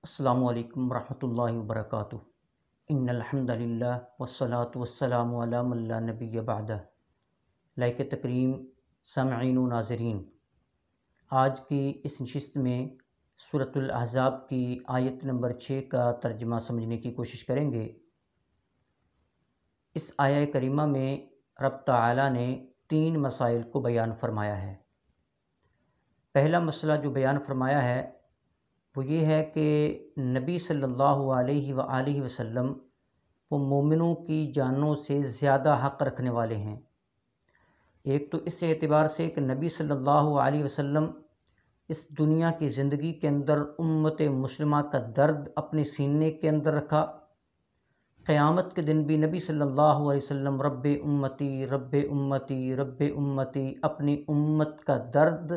السلام علیکم ورحمۃ اللہ وبرکاتہ۔ ان الحمد للہ والصلاة والسلام علی من لا نبی بعدہ۔ لائق تکریم سامعین و ناظرین، آج کی اس نشست میں سورۃ الاحزاب کی آیت نمبر 6 کا ترجمہ سمجھنے کی کوشش کریں گے۔ اس آیہ کریمہ میں رب تعالی نے 3 مسائل کو بیان فرمایا ہے۔ پہلا مسئلہ جو بیان فرمایا ہے وہ یہ ہے کہ نبی صلی اللہ علیہ وآلہ وسلم وہ مومنوں کی جانوں سے زیادہ حق رکھنے والے ہیں۔ ایک تو اس اعتبار سے کہ نبی صلی اللہ علیہ وسلم اس دنیا کی زندگی کے اندر امت مسلمہ کا درد اپنے سینے کے اندر رکھا۔ قیامت کے دن بھی نبی صلی اللہ علیہ وسلم رب امتی رب امتی رب امتی اپنی امت کا درد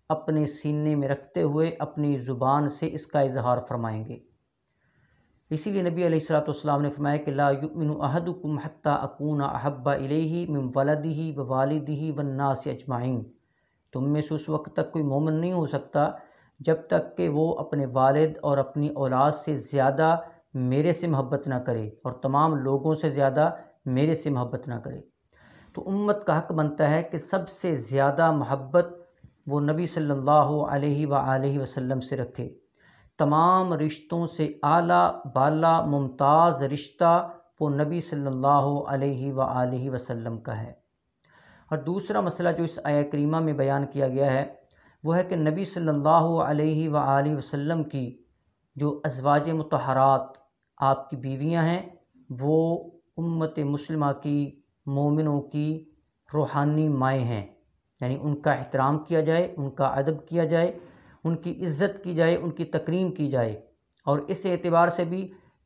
اپنے سینے میں رکھتے ہوئے اپنی زبان سے اس کا اظہار فرمائیں گے۔ اسی لیے نبی علیہ الصلوۃ والسلام نے فرمایا کہ لا یؤمن احدکم حتی اکون احب الیہ من ولدہ ووالدہ والناس اجمعین۔ تم میں سے اس وقت تک کوئی مومن نہیں ہو سکتا جب تک کہ وہ اپنے والد اور اپنی اولاد سے زیادہ میرے سے محبت نہ کرے اور تمام لوگوں سے زیادہ میرے سے محبت نہ کرے۔ تو امت کا حق بنتا ہے کہ سب سے زیادہ محبت وہ نبی صلی اللہ علیہ وآلہ وسلم سے رکھے۔ تمام رشتوں سے اعلیٰ بالا ممتاز رشتہ وہ نبی صلی اللہ علیہ وآلہ وسلم کا ہے۔ اور دوسرا مسئلہ جو اس آیہ کریمہ میں بیان کیا گیا ہے وہ ہے کہ نبی صلی اللہ علیہ وآلہ وسلم کی جو ازواج مطہرات آپ کی بیویاں ہیں وہ امت مسلمہ کی مومنوں کی روحانی مائیں ہیں، یعنی ان کا احترام کیا جائے، ان کا ادب کیا جائے، ان کی عزت کی جائے، ان کی تکریم کی جائے۔ اور اس اعتبار سے بھی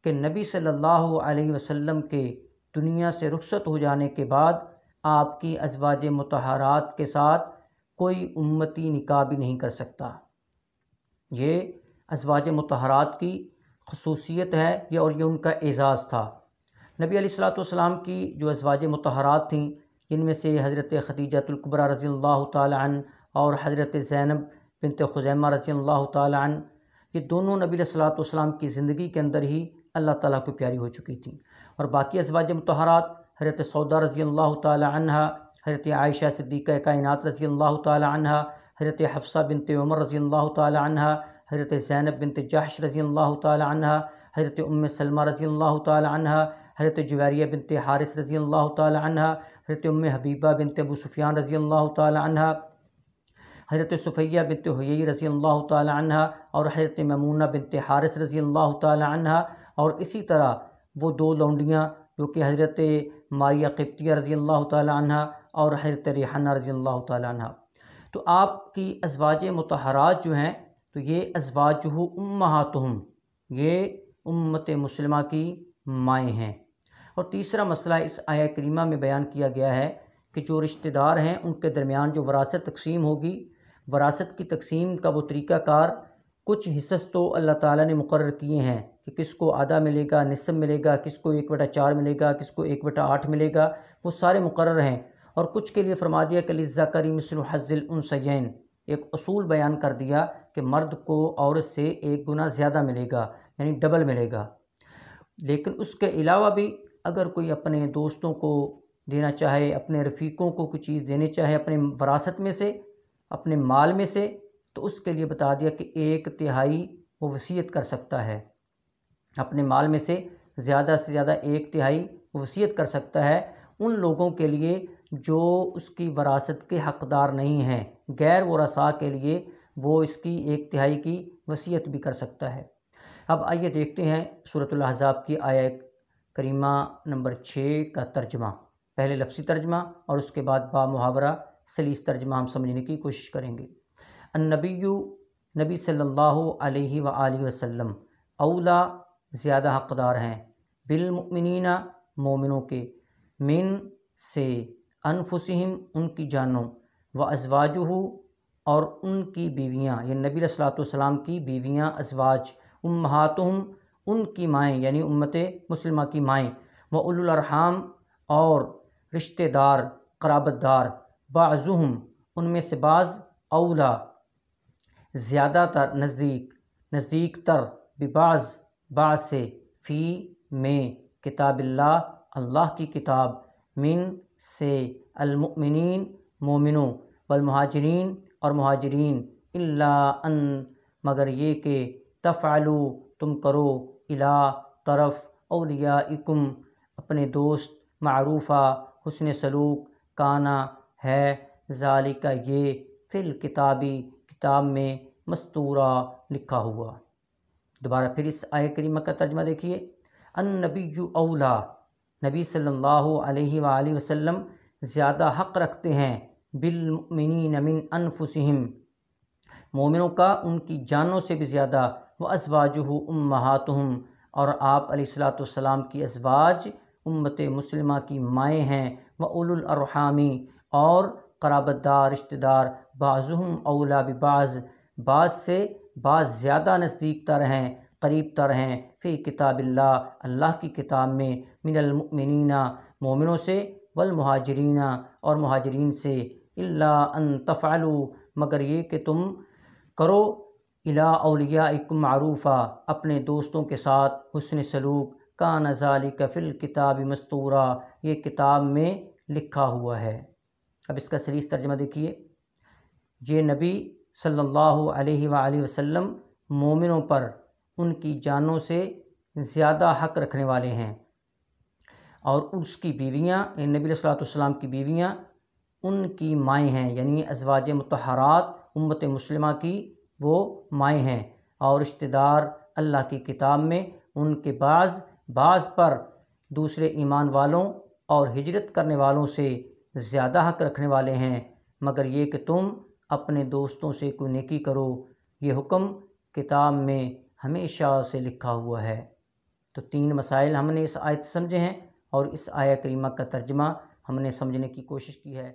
کہ نبی صلی اللہ علیہ وسلم کے دنیا سے رخصت ہو جانے کے بعد آپ کی ازواج مطہرات کے ساتھ کوئی امتی نکاح بھی نہیں کر سکتا۔ یہ ازواج مطہرات کی خصوصیت ہے اور یہ ان کا اعزاز تھا۔ نبی علیہ الصلوۃ والسلام کی جو ازواج مطہرات تھیں ان میں سے حضرت خدیجہ الکبریٰ رضی اللہ تعالی عنہ اور حضرت زینب بنت خزیمہ رضی اللہ تعالی عنہ، یہ دونوں نبی علیہ الصلوۃ والسلام کی زندگی کے اندر ہی اللہ تعالیٰ کو پیاری ہو چکی تھیں۔ اور باقی ازواج مطہرات حضرت سودا رضی اللہ تعالی عنہ، حضرت عائشہ صدیقہ کائنات رضی اللہ تعالی عنہ، حضرت حفصہ بنت عمر رضی اللہ تعالی عنہ، حضرت زینب بنت جحش رضی اللہ تعالی عنہ، حضرت سلمہ رضی اللہ تعالی عنہ، حضرت جویریہ بنت حارث رضی اللہ تعالی عنہ، حضرت حبیبہ بنت ابو سفیان رضی اللہ تعالی عنہ، حضرت صفیہ بنت حیی رضی اللہ تعالی عنہ اور حضرت میمونہ بنت حارث رضی اللہ تعالی عنہ، اور اسی طرح وہ 2 لونڈیاں جو کہ حضرت ماریہ قبطیہ رضی اللہ تعالی عنہ اور حضرت ریحانہ رضی اللہ تعالی عنہ۔ تو آپ کی ازواج مطہرات جو ہیں تو یہ ازواجہ امہاتہم، یہ امت مسلمہ کی مائیں ہیں۔ اور تیسرا مسئلہ اس آیہ کریمہ میں بیان کیا گیا ہے کہ جو رشتہ دار ہیں ان کے درمیان جو وراثت تقسیم ہوگی، وراثت کی تقسیم کا وہ طریقہ کار، کچھ حصص تو اللہ تعالیٰ نے مقرر کیے ہیں کہ کس کو آدھا ملے گا، نصف ملے گا، کس کو 1/4 ملے گا، کس کو 1/8 ملے گا، وہ سارے مقرر ہیں۔ اور کچھ کے لیے فرما دیا کہ للذکر مثل حظ الانثیین، ایک اصول بیان کر دیا کہ مرد کو عورت سے 1 گنا زیادہ ملے گا، یعنی ڈبل ملے گا۔ لیکن اس کے علاوہ بھی اگر کوئی اپنے دوستوں کو دینا چاہے، اپنے رفیقوں کو کچھ چیز دینے چاہے اپنے وراثت میں سے، اپنے مال میں سے، تو اس کے لیے بتا دیا کہ 1/3 وہ وصیت کر سکتا ہے۔ اپنے مال میں سے زیادہ 1/3 وہ وصیت کر سکتا ہے ان لوگوں کے لیے جو اس کی وراثت کے حقدار نہیں ہیں، غیر ورثاء کے لیے وہ اس کی 1/3 کی وصیت بھی کر سکتا ہے۔ اب آئیے دیکھتے ہیں سورۃ الاحزاب کی آیہ کریمہ نمبر 6 کا ترجمہ۔ پہلے لفظی ترجمہ اور اس کے بعد با محاورہ سلیس ترجمہ ہم سمجھنے کی کوشش کریں گے۔ النبی، نبی صلی اللہ علیہ وآلہ وسلم، اولا زیادہ حقدار ہیں، بالمؤمنین مومنوں کے، من سے، انفسہم ان کی جانوں، وازواجہ اور ان کی بیویاں، یہ نبی علیہ الصلوۃ والسلام کی بیویاں ازواج، امہاتہم ان کی مائیں یعنی امت مسلمہ کی مائیں، واولی الارحام اور رشتہ دار قرابت دار، بعضہم ان میں سے بعض، اولا زیادہ تر، نزدیک تر، ببعض بعض سے، فی میں، کتاب اللہ اللہ کی کتاب، من سے، المؤمنین مومنوں، والمہاجرین اور مہاجرین، الا ان مگر یہ کہ تفعلوا تم کرو، الی طرف، اولیائکم اپنے دوست، معروفہ حسن سلوک، کانا ہے، ذالک یہ، فی الکتابی کتاب میں، مستورا لکھا ہوا۔ دوبارہ پھر اس آیہ کریمہ کا ترجمہ دیکھیے، النبی اولا، نبی صلی اللہ علیہ وآلہ وسلم زیادہ حق رکھتے ہیں، بالمؤمنین من انفسہم مومنوں کا ان کی جانوں سے بھی زیادہ، وازواجہ امہاتہم اور آپ علیہ الصلوۃ والسلام کی ازواج امت مسلمہ کی مائیں ہیں، واولو الارحام اور قرابت دار رشتہ دار، بعضہم اولا ببعض بعض سے بعض زیادہ نزدیک تر ہیں، قریب تر ہیں، فی کتاب اللہ اللہ کی کتاب میں، من المؤمنین مومنوں سے، والمہاجرین اور مہاجرین سے، الا ان تفعلوا مگر یہ کہ تم کرو، الی اولیائکم معروفہ اپنے دوستوں کے ساتھ حسن سلوک، کان ذالک فی الکتاب مستورا یہ کتاب میں لکھا ہوا ہے۔ اب اس کا سریح ترجمہ دیکھیے، یہ نبی صلی اللہ علیہ وآلہ وسلم مومنوں پر ان کی جانوں سے زیادہ حق رکھنے والے ہیں، اور اس کی بیویاں، نبی علیہ الصلوۃ والسلام کی بیویاں ان کی مائیں ہیں، یعنی ازواج مطہرات امت مسلمہ کی وہ مائیں ہیں، اور رشتہ دار اللہ کی کتاب میں ان کے بعض پر دوسرے ایمان والوں اور ہجرت کرنے والوں سے زیادہ حق رکھنے والے ہیں، مگر یہ کہ تم اپنے دوستوں سے کوئی نیکی کرو، یہ حکم کتاب میں ہمیشہ سے لکھا ہوا ہے۔ تو 3 مسائل ہم نے اس آیت سے سمجھے ہیں، اور اس آیہ کریمہ کا ترجمہ ہم نے سمجھنے کی کوشش کی ہے۔